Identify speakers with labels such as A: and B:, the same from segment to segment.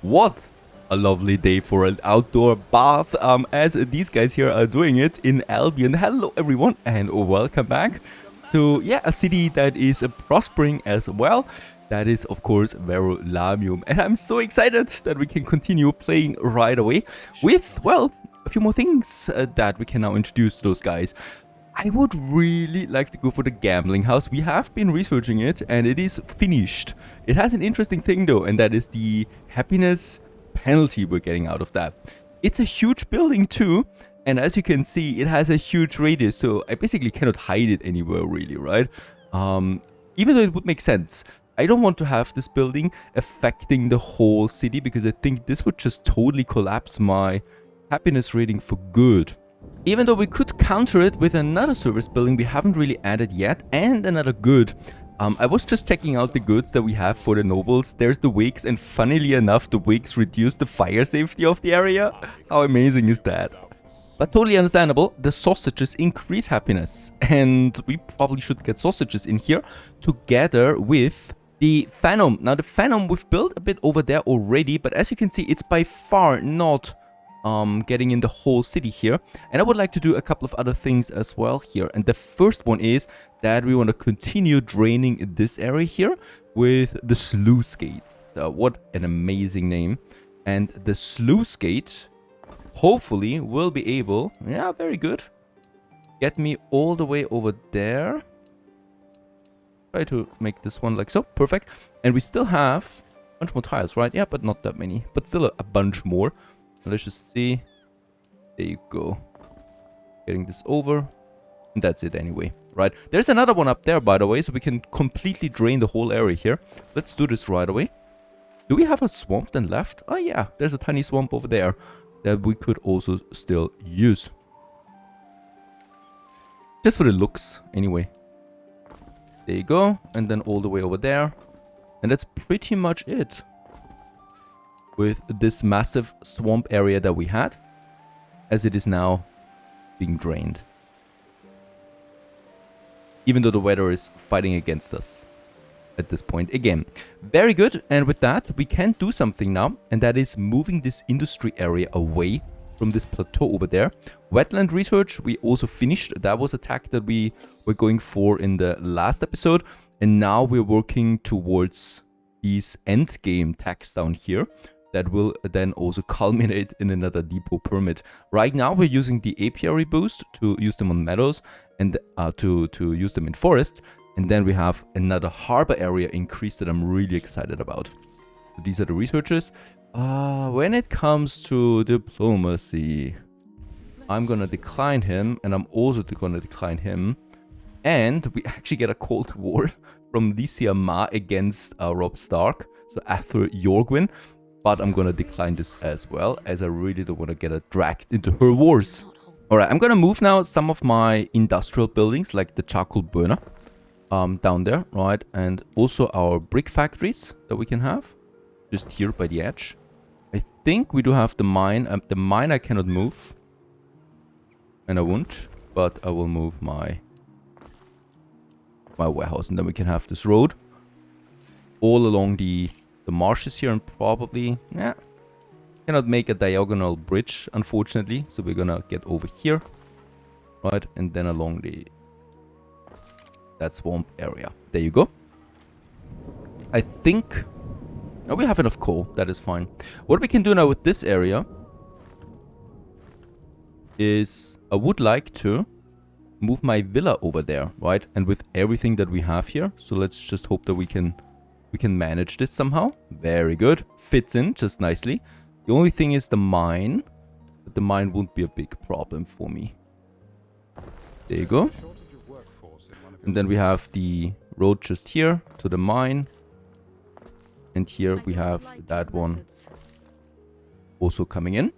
A: What a lovely day for an outdoor bath, as these guys here are doing it in Albion. Hello everyone and welcome back to a city that is prospering as well. That is of course Verulamium, and I'm so excited that we can continue playing right away with, well, a few more things that we can now introduce to those guys. I would really like to go for the gambling house. We have been researching it and it is finished. It has an interesting thing though, and that is the happiness penalty we're getting out of that. It's a huge building too, and as you can see, it has a huge radius, so I basically cannot hide it anywhere really, right? Even though it would make sense. I don't want to have this building affecting the whole city because I think this would just totally collapse my happiness rating for good. Even though we could counter it with another service building we haven't really added yet, and another good. I was just checking out the goods that we have for the nobles. There's the wigs, and funnily enough, the wigs reduce the fire safety of the area. How amazing is that? But totally understandable, the sausages increase happiness, and we probably should get sausages in here together with the phantom. Now the phantom we've built a bit over there already, but as you can see, it's by far not getting in the whole city here, and I would like to do a couple of other things as well here. And the first one is that we want to continue draining this area here with the sluice gate. What an amazing name. And the sluice gate hopefully will be able, yeah, very good, get me all the way over there. Try to make this one like so, perfect. And we still have a bunch more tiles, right? Yeah, but not that many, but still a bunch more. Let's just see. There you go. Getting this over. And that's it anyway. Right. There's another one up there, by the way, so we can completely drain the whole area here. Let's do this right away. Do we have a swamp then left? Oh yeah, there's a tiny swamp over there that we could also still use. Just for the looks, anyway. There you go. And then all the way over there. And that's pretty much it with this massive swamp area that we had, as it is now being drained. Even though the weather is fighting against us at this point. Again, very good. And with that, we can do something now, and that is moving this industry area away from this plateau over there. Wetland research, we also finished. That was a tack that we were going for in the last episode. And now we're working towards these end game tacks down here that will then also culminate in another depot permit. Right now we're using the apiary boost to use them on meadows and to use them in forest. And then we have another harbor area increase that I'm really excited about. So these are the researchers. When it comes to diplomacy, I'm gonna decline him, and I'm also gonna decline him. And we actually get a Cold War from Lycia Ma against Rob Stark, so Arthur Yorgwin. But I'm gonna decline this as well, as I really don't want to get dragged into her wars. Alright, I'm gonna move now some of my industrial buildings, like the charcoal burner, down there, right? And also our brick factories that we can have, just here by the edge. I think we do have the mine. The mine I cannot move, and I won't, but I will move my warehouse, and then we can have this road all along the marshes here, and probably, yeah, cannot make a diagonal bridge, unfortunately, so we're gonna get over here, right, and then along that swamp area. There you go. I think we have enough coal. That is fine. What we can do now with this area is I would like to move my villa over there, right, and with everything that we have here. So let's just hope that we can manage this somehow. Very good. Fits in just nicely. The only thing is the mine. But the mine won't be a big problem for me. There you go. And then we have the road just here to the mine. And here we have that one also coming in.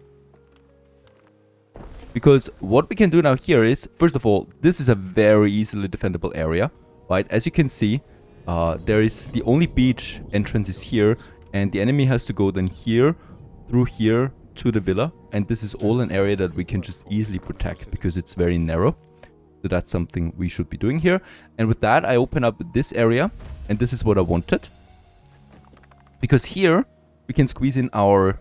A: Because what we can do now here is, first of all, this is a very easily defendable area, right? As you can see, there is the only beach entrance is here, and the enemy has to go then here, through here to the villa, and this is all an area that we can just easily protect because it's very narrow. So that's something we should be doing here. And with that, I open up this area, and this is what I wanted. Because here, we can squeeze in our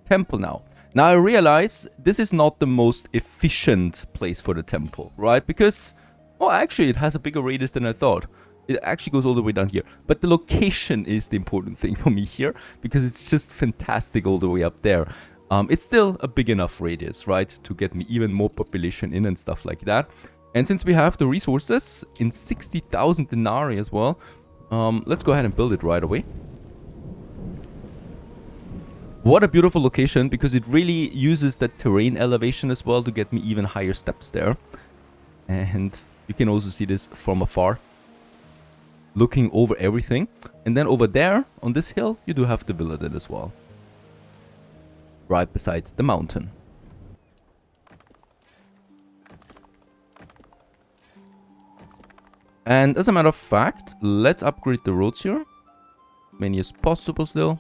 A: temple now. Now I realize this is not the most efficient place for the temple, right? Because, well, actually it has a bigger radius than I thought. It actually goes all the way down here. But the location is the important thing for me here, because it's just fantastic all the way up there. It's still a big enough radius, right? To get me even more population in and stuff like that. And since we have the resources in 60,000 denarii as well, let's go ahead and build it right away. What a beautiful location, because it really uses that terrain elevation as well to get me even higher steps there. And you can also see this from afar, looking over everything. And then over there on this hill you do have the villa then as well, right beside the mountain. And as a matter of fact, let's upgrade the roads here, many as possible still.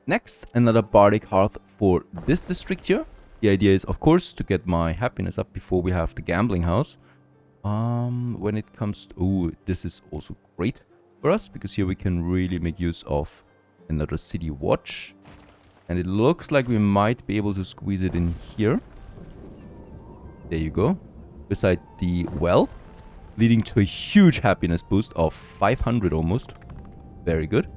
A: Next, another bardic hearth for this district here. The idea is, of course, to get my happiness up before we have the gambling house. When it comes to... Oh, this is also great for us, because here we can really make use of another city watch. And it looks like we might be able to squeeze it in here. There you go. Beside the well, leading to a huge happiness boost of 500 almost. Very good.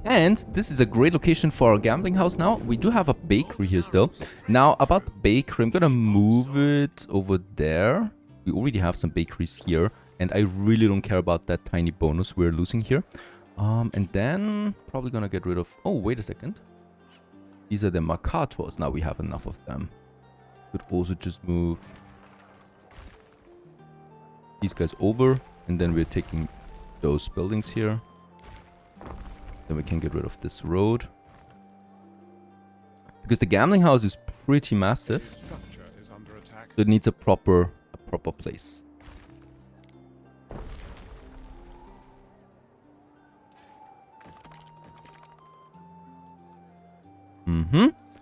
A: And this is a great location for our gambling house now. We do have a bakery here still. Now, about the bakery, I'm gonna move it over there. We already have some bakeries here, and I really don't care about that tiny bonus we're losing here. And then probably gonna get rid of... Oh, wait a second. These are the Mercatos. Now we have enough of them. Could also just move these guys over, and then we're taking those buildings here. Then we can get rid of this road, because the gambling house is pretty massive, so it needs a proper place.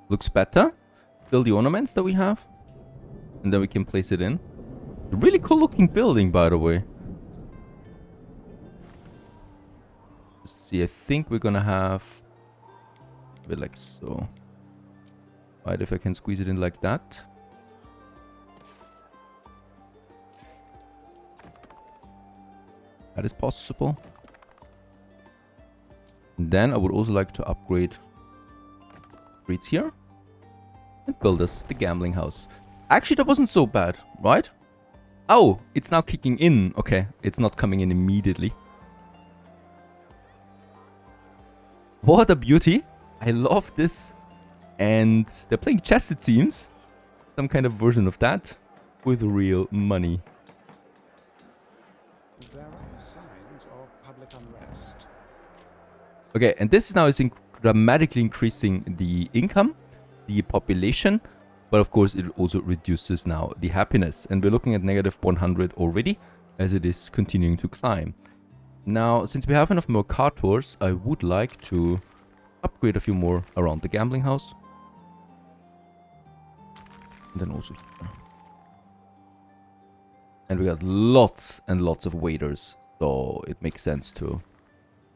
A: Looks better. Still the ornaments that we have, and then we can place it in. A really cool looking building, by the way. Let's see, I think we're gonna have a bit like so. Right, if I can squeeze it in like that. That is possible. And then I would also like to upgrade streets here and build us the gambling house. Actually, that wasn't so bad, right? Oh, it's now kicking in. Okay, it's not coming in immediately. What a beauty. I love this. And they're playing chess, it seems. Some kind of version of that with real money.
B: There are signs of public unrest.
A: Okay, and this now is dramatically increasing the income, the population, but of course it also reduces now the happiness. And we're looking at negative 100 already, as it is continuing to climb. Now, since we have enough Mercators, I would like to upgrade a few more around the gambling house. And then also here. And we got lots and lots of waiters, so it makes sense to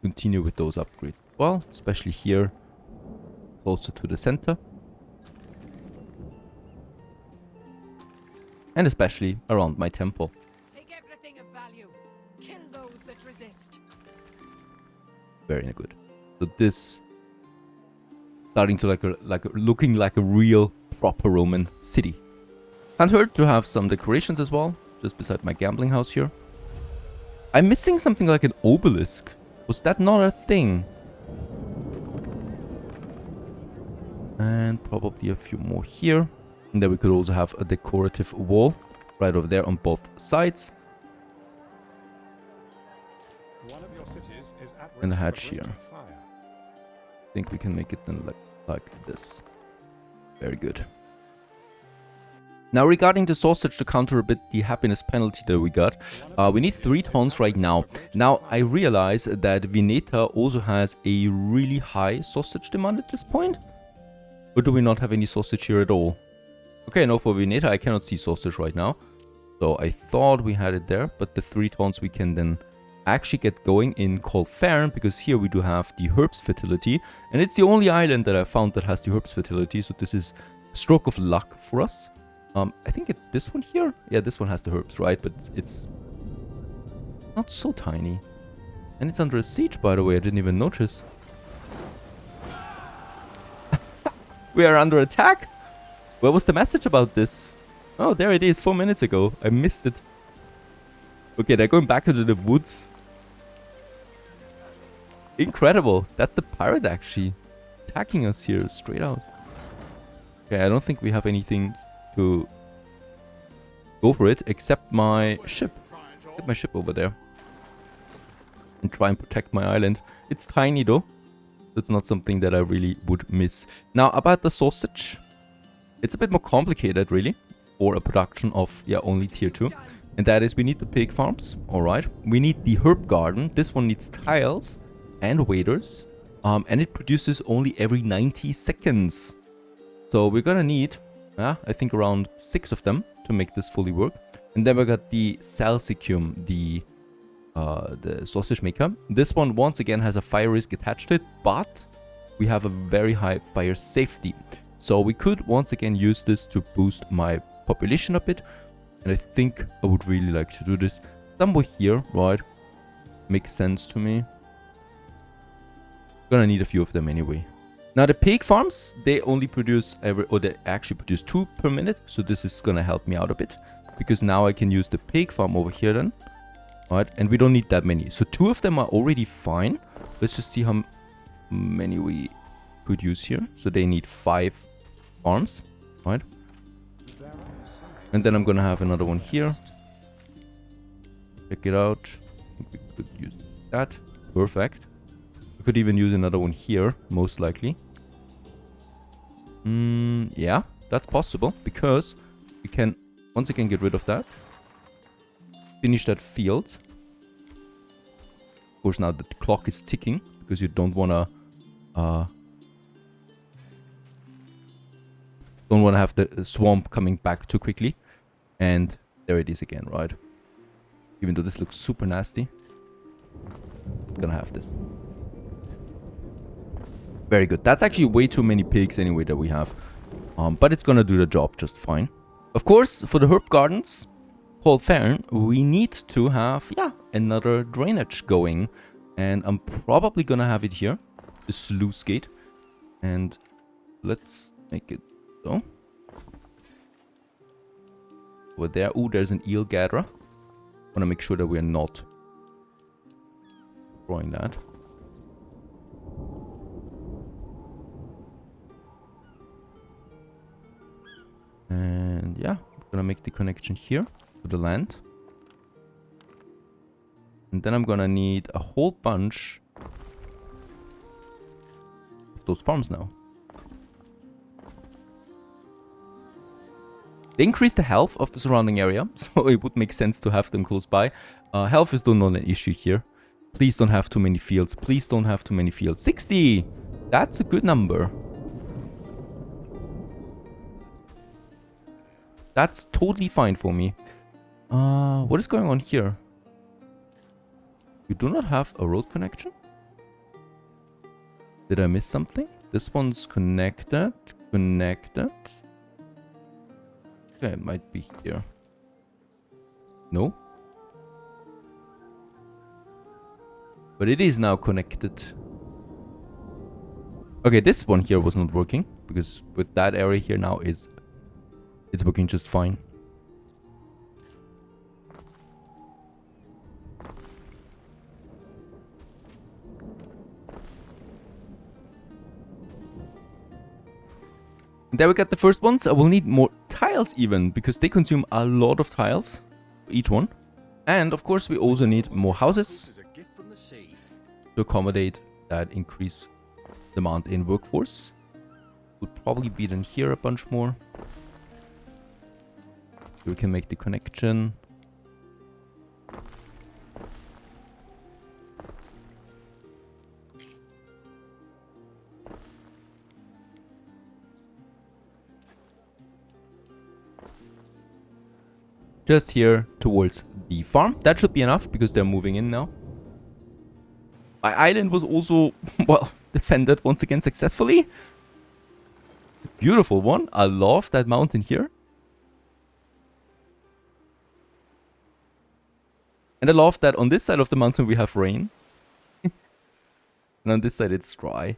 A: continue with those upgrades. Well, especially here, closer to the center. And especially around my temple.
C: Take everything of value. Kill those that resist.
A: Very good. So this starting to looking like a real proper Roman city. Can't hurt to have some decorations as well, just beside my gambling house here. I'm missing something like an obelisk. Was that not a thing? And probably a few more here. And then we could also have a decorative wall right over there on both sides.
B: One of your cities is at
A: And a
B: risk of
A: hatch
B: a great
A: here.
B: fire.
A: I think we can make it then like this. Very good. Now regarding the sausage, to counter a bit the happiness penalty that we got, we need 3 tons right now. Now I realize that Veneta also has a really high sausage demand at this point. Or do we not have any sausage here at all? Okay, no, for Veneta I cannot see sausage right now. So I thought we had it there, but the 3 tons we can then actually get going in Colfarne, because here we do have the herbs fertility, and it's the only island that I found that has the herbs fertility, so this is a stroke of luck for us. I think this one here, yeah, this one has the herbs, right? But it's not so tiny, and it's under a siege, by the way. I didn't even notice. We are under attack. Where was the message about this? Oh, there it is, 4 minutes ago. I missed it. Okay, they're going back into the woods. Incredible. That's the pirate actually attacking us here straight out. Okay, I don't think we have anything to go for it except my ship. Get my ship over there. And try and protect my island. It's tiny though. It's not something that I really would miss. Now, about the sausage. It's a bit more complicated, really, for a production of, yeah, only tier 2. And that is, we need the pig farms, alright. We need the herb garden. This one needs tiles and waiters. And it produces only every 90 seconds. So we're gonna need, I think, around 6 of them to make this fully work. And then we got the Salsicum, the sausage maker. This one, once again, has a fire risk attached to it, but we have a very high fire safety. So we could once again use this to boost my population a bit. And I think I would really like to do this somewhere here, right? Makes sense to me. Gonna need a few of them anyway. Now the pig farms, they only produce they actually produce 2 per minute. So this is gonna help me out a bit, because now I can use the pig farm over here then. Right, and we don't need that many. So 2 of them are already fine. Let's just see how many we could use here. So they need 5 farms, right? And then I'm gonna have another one here. Check it out. I think we could use that. Perfect. We could even use another one here, most likely. Yeah, that's possible, because we can once again get rid of that. Finish that field. Of course, now the clock is ticking, because you don't wanna have the swamp coming back too quickly. And there it is again, right? Even though this looks super nasty, I'm gonna have this. Very good. That's actually way too many pigs anyway that we have. But it's gonna do the job just fine. Of course, for the herb gardens, Colfarne, we need to have, yeah, another drainage going. And I'm probably gonna have it here, the sluice gate. And let's make it so. Over there. Ooh, there's an eel gatherer. Wanna make sure that we're not destroying that. And yeah, I'm gonna make the connection here to the land. And then I'm gonna need a whole bunch of those farms now. They increase the health of the surrounding area, so it would make sense to have them close by. Health is not an issue here. Please don't have too many fields. Please don't have too many fields. 60! That's a good number. That's totally fine for me. What is going on here? You do not have a road connection? Did I miss something? This one's connected. Connected. Okay, it might be here. No? But it is now connected. Okay, this one here was not working, because with that area here now it's working just fine. There we got the first ones. I will need more tiles even, because they consume a lot of tiles, each one. And of course we also need more houses to accommodate that increase demand in workforce. Would probably be then here a bunch more. So we can make the connection. Just here towards the farm. That should be enough, because they're moving in now. My island was also, well, defended once again successfully. It's a beautiful one. I love that mountain here. And I love that on this side of the mountain we have rain. And on this side it's dry.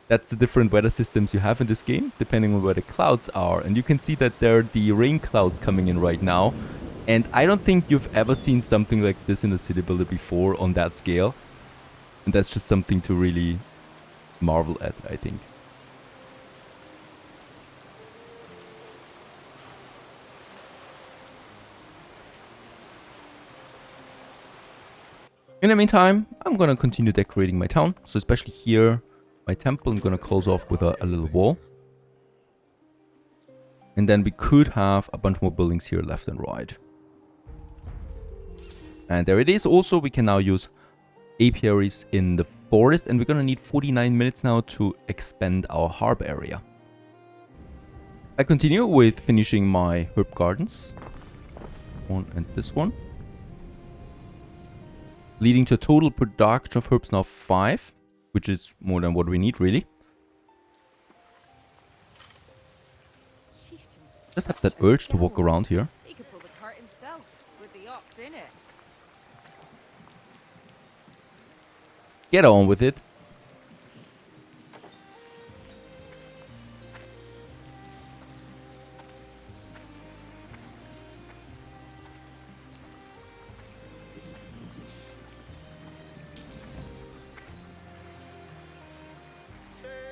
A: That's the different weather systems you have in this game, depending on where the clouds are. And you can see that there are the rain clouds coming in right now. And I don't think you've ever seen something like this in a city builder before on that scale. And that's just something to really marvel at, I think. In the meantime, I'm gonna continue decorating my town. So especially here, my temple, I'm gonna close off with a little wall. And then we could have a bunch more buildings here left and right. And there it is. Also, we can now use apiaries in the forest. And we're gonna need 49 minutes now to expand our harp area. I continue with finishing my herb gardens. One and this one. Leading to a total production of herbs now 5. Which is more than what we need, really. Just have that urge to walk around here.
C: He could pull the cart himself with the ox in it.
A: Get on with it.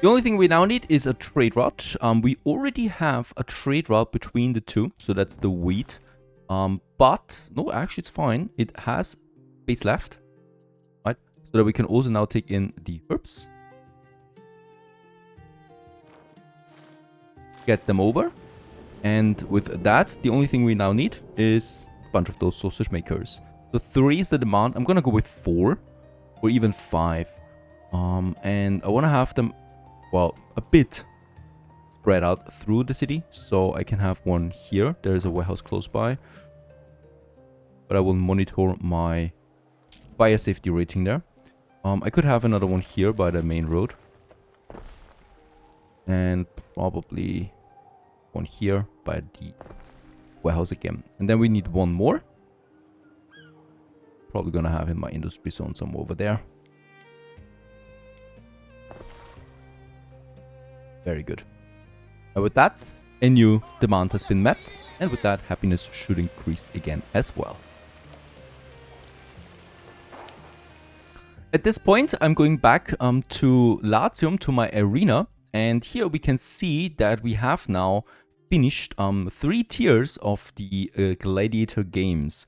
A: The only thing we now need is a trade route. We already have a trade route between the two, so that's the wheat. But no, actually it's fine. It has space left, right? So that we can also now take in the herbs. Get them over. And with that, the only thing we now need is a bunch of those sausage makers. So 3 is the demand. I'm gonna go with 4 or even 5. And I want to have them, well, a bit spread out through the city. So I can have one here. There's a warehouse close by. But I will monitor my fire safety rating there. I could have another one here by the main road. And probably one here by the warehouse again. And then we need one more. Probably gonna have in my industry zone somewhere over there. Very good. And with that, a new demand has been met. And with that, happiness should increase again as well. At this point, I'm going back to Latium, to my arena. And here we can see that we have now finished 3 tiers of the gladiator games.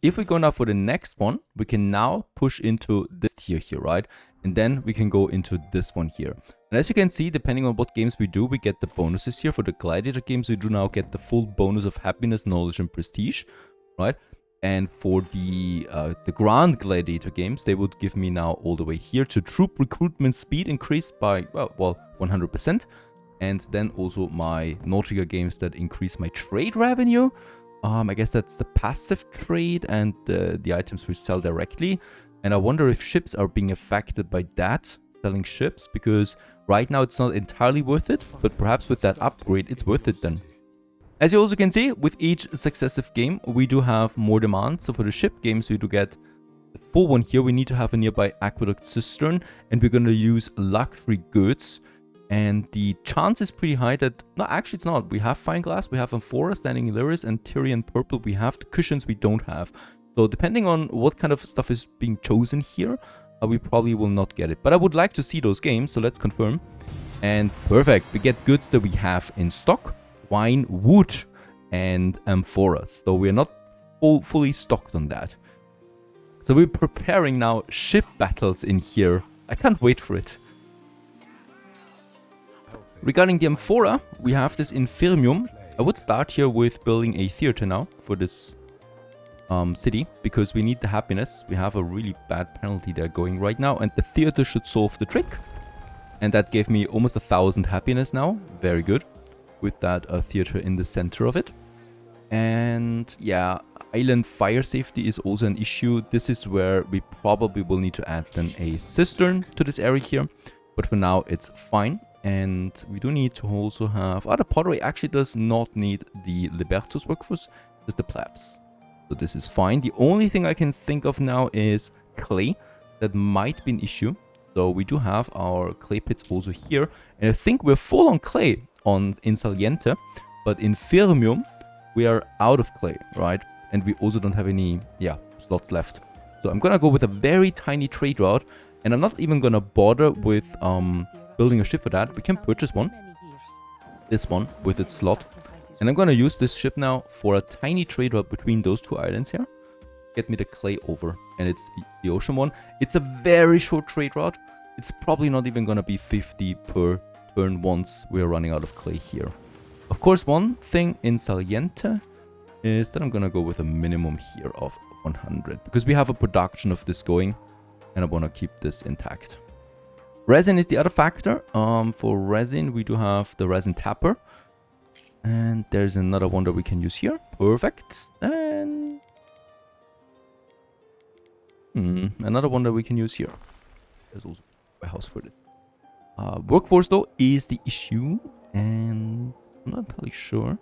A: If we go now for the next one, we can now push into this tier here, right? And then we can go into this one here. And as you can see, depending on what games we do, we get the bonuses here. For the gladiator games, we do now get the full bonus of happiness, knowledge, and prestige, right? And for the grand gladiator games, they would give me now all the way here to troop recruitment speed increased by, well 100%. And then also my nautical games that increase my trade revenue. I guess that's the passive trade and the items we sell directly. And I wonder if ships are being affected by that, selling ships, because right now it's not entirely worth it, but perhaps with that upgrade it's worth it then. As you also can see, with each successive game we do have more demand. So for the ship games we do get the full one here. We need to have a nearby aqueduct cistern, and we're going to use luxury goods. And the chance is pretty high that... No, actually it's not. We have fine glass, we have amphora, standing iris, and Tyrian purple. We have the cushions we don't have. So depending on what kind of stuff is being chosen here, we probably will not get it. But I would like to see those games, so let's confirm. And perfect, we get goods that we have in stock. Wine, wood, and amphoras. So we're not fully stocked on that. So we're preparing now ship battles in here. I can't wait for it. Regarding the amphora, we have this infirmium. I would start here with building a theater now for this city, because we need the happiness. We have a really bad penalty there going right now, and the theater should solve the trick. And that gave me almost 1,000 happiness now. Very good. With that theater in the center of it. And yeah, island fire safety is also an issue. This is where we probably will need to add then a cistern to this area here. But for now, it's fine. And we do need to also have... the pottery actually does not need the Libertus workforce, just the plebs. So this is fine. The only thing I can think of now is clay. That might be an issue. So we do have our clay pits also here. And I think we're full on clay in Saliente. But in Verulamium, we are out of clay, right? And we also don't have any, slots left. So I'm gonna go with a very tiny trade route. And I'm not even gonna bother with building a ship for that. We can purchase one. This one with its slot. And I'm gonna use this ship now for a tiny trade route between those two islands here. Get me the clay over. And it's the ocean one. It's a very short trade route. It's probably not even gonna be 50 per turn once we're running out of clay here. Of course, one thing in Saliente is that I'm gonna go with a minimum here of 100. Because we have a production of this going. And I wanna keep this intact. Resin is the other factor. For resin, we do have the resin tapper. And there's another one that we can use here. Perfect. And... another one that we can use here. There's also a house for it. Workforce, though, is the issue. And I'm not entirely sure.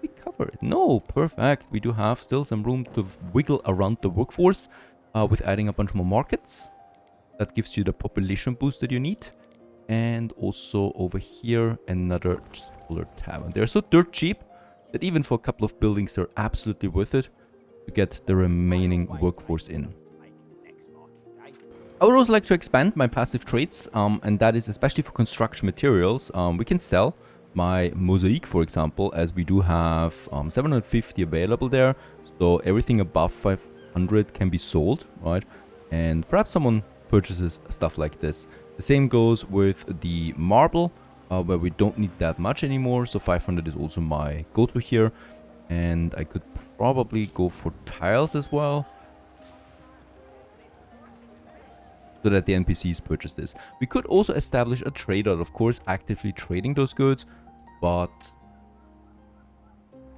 A: We cover it. No, perfect. We do have still some room to wiggle around the workforce with adding a bunch more markets. That gives you the population boost that you need. And also over here, another smaller tavern. They're so dirt cheap that even for a couple of buildings, they're absolutely worth it to get the remaining workforce in. I would also like to expand my passive trades, and that is especially for construction materials. We can sell my mosaic, for example, as we do have 750 available there. So everything above 500 can be sold, right? And perhaps someone purchases stuff like this. The same goes with the marble, where we don't need that much anymore. So 500 is also my go-to here. And I could probably go for tiles as well, so that the NPCs purchase this. We could also establish a trader, of course, actively trading those goods. But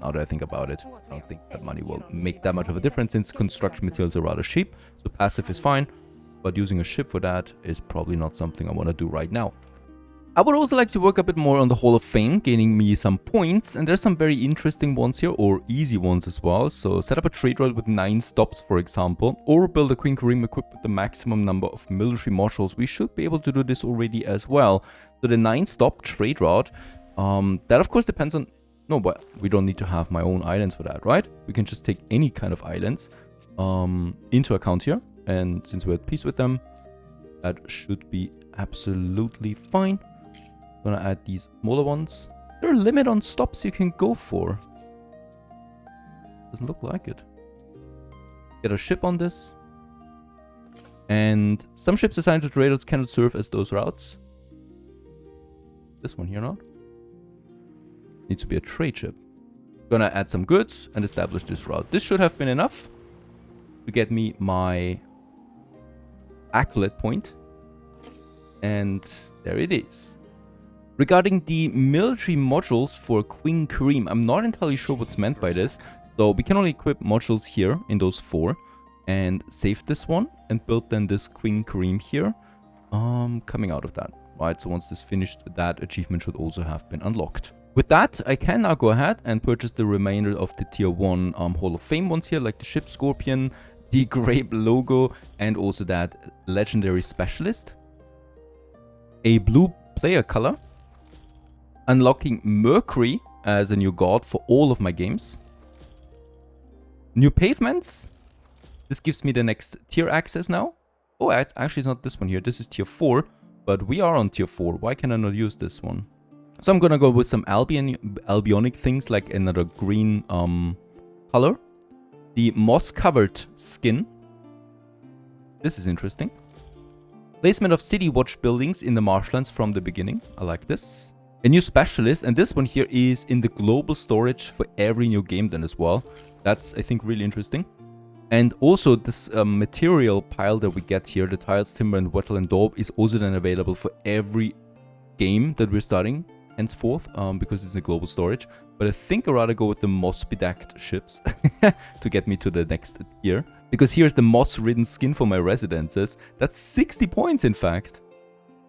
A: now that I think about it, I don't think that money will make that much of a difference since construction materials are rather cheap. So passive is fine. But using a ship for that is probably not something I want to do right now. I would also like to work a bit more on the Hall of Fame, gaining me some points. And there's some very interesting ones here, or easy ones as well. So set up a trade route with 9 stops, for example. Or build a Queen Kareem equipped with the maximum number of military modules. We should be able to do this already as well. So the 9-stop trade route, that of course depends on... No, but we don't need to have my own islands for that, right? We can just take any kind of islands into account here. And since we're at peace with them, that should be absolutely fine. I'm gonna add these smaller ones. Is there a limit on stops you can go for? Doesn't look like it. Get a ship on this. And some ships assigned to traders cannot serve as those routes. This one here not. Needs to be a trade ship. Gonna add some goods and establish this route. This should have been enough to get me my accolade point. And there it is. Regarding the military modules for Queen Kareem, I'm not entirely sure what's meant by this. So we can only equip modules here in those 4. And save this one and build then this Queen Kareem here. Coming out of that. Right, so once this finished, that achievement should also have been unlocked. With that, I can now go ahead and purchase the remainder of the tier 1 Hall of Fame ones here, like the Ship Scorpion, the Grape logo, and also that legendary specialist. A blue player color. Unlocking Mercury as a new god for all of my games. New pavements. This gives me the next tier access now. Oh, actually it's not this one here. This is tier 4, but we are on tier 4. Why can I not use this one? So I'm gonna go with some albionic things like another green color. The moss-covered skin. This is interesting. Placement of city watch buildings in the marshlands from the beginning. I like this. A new specialist, and this one here is in the global storage for every new game then as well. That's, I think, really interesting. And also this material pile that we get here, the tiles, timber, and wattle and daub, is also then available for every game that we're starting henceforth, because it's a global storage. But I think I'd rather go with the moss-bedecked ships to get me to the next tier. Because here's the moss-ridden skin for my residences. That's 60 points, in fact.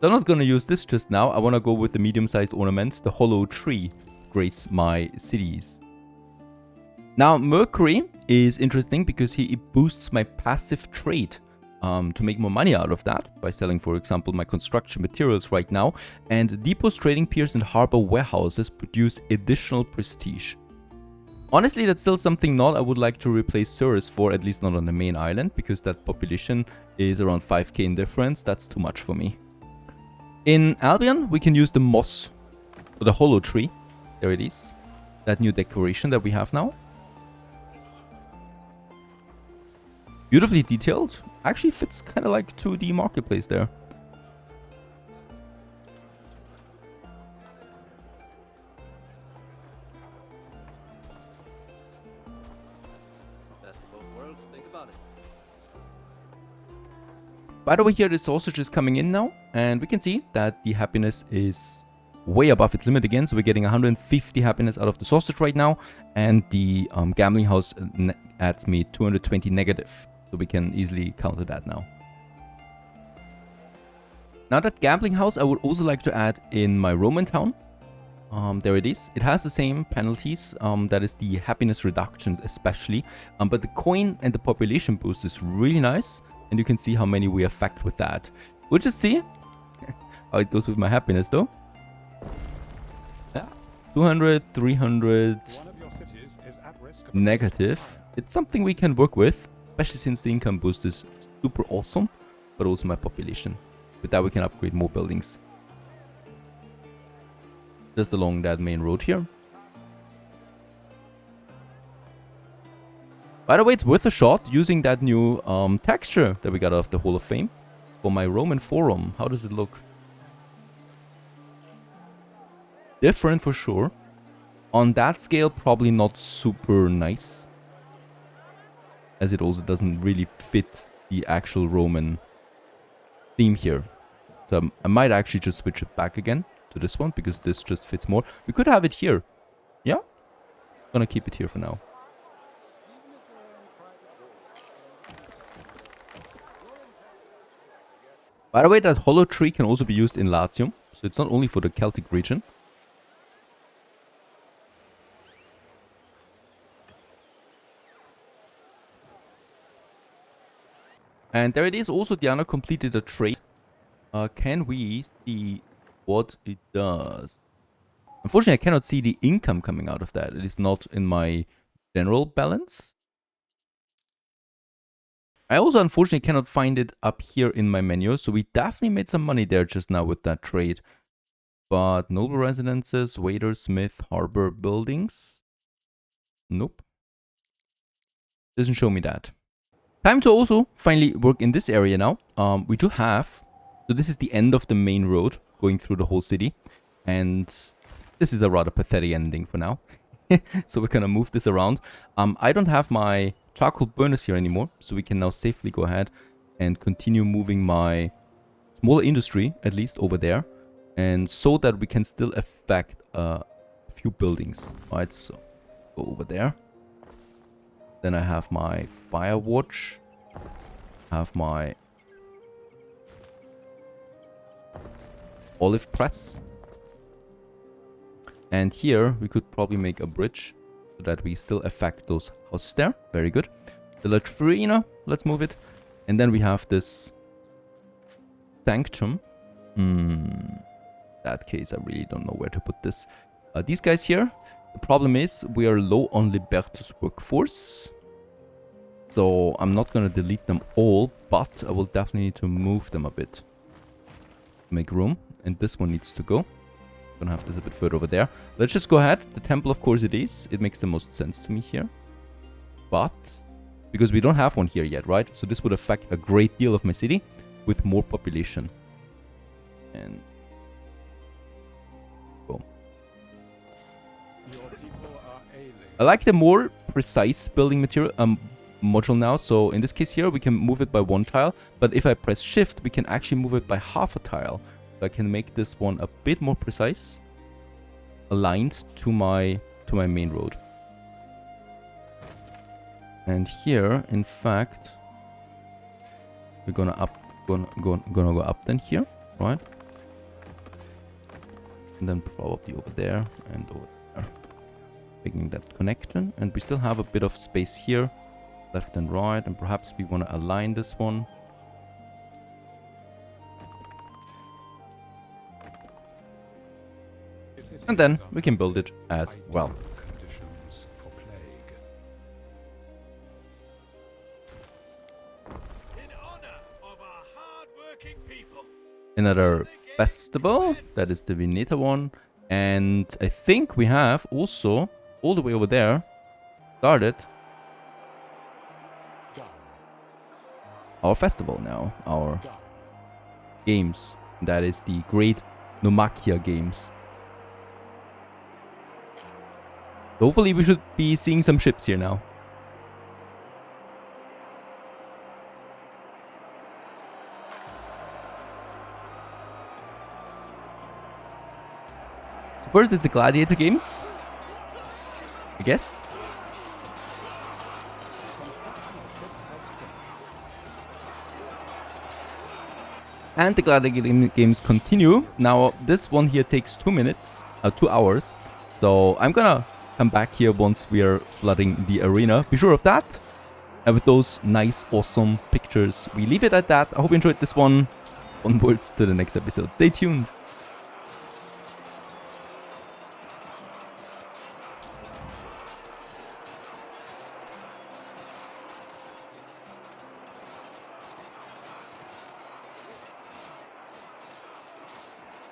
A: So I'm not gonna use this just now. I wanna go with the medium-sized ornament, the hollow tree, to grace my cities. Now, Mercury is interesting because it boosts my passive trade. To make more money out of that by selling, for example, my construction materials right now. And depots, trading piers, and harbor warehouses produce additional prestige. Honestly, that's still something not I would like to replace Ceres for, at least not on the main island, because that population is around 5k in difference. That's too much for me. In Albion, we can use the moss, or the hollow tree. There it is. That new decoration that we have now. Beautifully detailed. Actually fits kind of like 2D marketplace there.
D: Best of both worlds, think about it.
A: By the way, here the sausage is coming in now, and we can see that the happiness is way above its limit again. So we're getting 150 happiness out of the sausage right now, and the gambling house adds me 220 negative. So we can easily counter that now. Now that gambling house, I would also like to add in my Roman town. There it is. It has the same penalties. That is the happiness reduction especially. But the coin and the population boost is really nice. And you can see how many we affect with that. We'll just see how it goes with my happiness though. Yeah. 200, 300, negative. It's something we can work with. Especially since the income boost is super awesome, but also my population. With that we can upgrade more buildings. Just along that main road here. By the way, it's worth a shot using that new texture that we got off the Hall of Fame for my Roman Forum. How does it look? Different for sure. On that scale, probably not super nice. As it also doesn't really fit the actual Roman theme here. So I might actually just switch it back again to this one because this just fits more. We could have it here. Yeah? Gonna keep it here for now. By the way, that hollow tree can also be used in Latium. So it's not only for the Celtic region. And there it is. Also, Diana completed a trade. Can we see what it does? Unfortunately, I cannot see the income coming out of that. It is not in my general balance. I also, unfortunately, cannot find it up here in my menu. So we definitely made some money there just now with that trade. But noble residences, waiter, smith, harbor, buildings. Nope. Doesn't show me that. Time to also finally work in this area now. We do have... So this is the end of the main road going through the whole city. And this is a rather pathetic ending for now. So we're gonna move this around. I don't have my charcoal burners here anymore. So we can now safely go ahead and continue moving my smaller industry, at least over there. And so that we can still affect a few buildings. Alright, so go over there. Then I have my Firewatch. Have my olive press. And here we could probably make a bridge so that we still affect those houses there. Very good. The latrina, let's move it. And then we have this sanctum. In that case, I really don't know where to put this. These guys here. The problem is we are low on Libertus workforce. So I'm not going to delete them all, but I will definitely need to move them a bit. To make room. And this one needs to go. I'm going to have this a bit further over there. Let's just go ahead. The temple, of course, it is. It makes the most sense to me here. But because we don't have one here yet, right? So this would affect a great deal of my city with more population. And boom. I like the more precise building material module now. So in this case here, we can move it by one tile. But if I press shift, we can actually move it by half a tile. So I can make this one a bit more precise. aligned to my main road. And here, in fact, we're gonna go up then here, right? And then probably over there and over there, making that connection. And we still have a bit of space here, left and right, and perhaps we want to align this one. And then we can build it as well.
B: Conditions for plague.
D: In honor of our hard-working people.
A: Another festival, that is the Veneta one. And I think we have also, all the way over there, started our festival now, our games. That is the Great Nomakia Games. Hopefully we should be seeing some ships here now. So first it's the Gladiator Games, I guess. And the Gladiator Games continue. Now this one here takes 2 hours. So I'm gonna come back here once we are flooding the arena. Be sure of that. And with those nice, awesome pictures, we leave it at that. I hope you enjoyed this one. Onwards to the next episode. Stay tuned.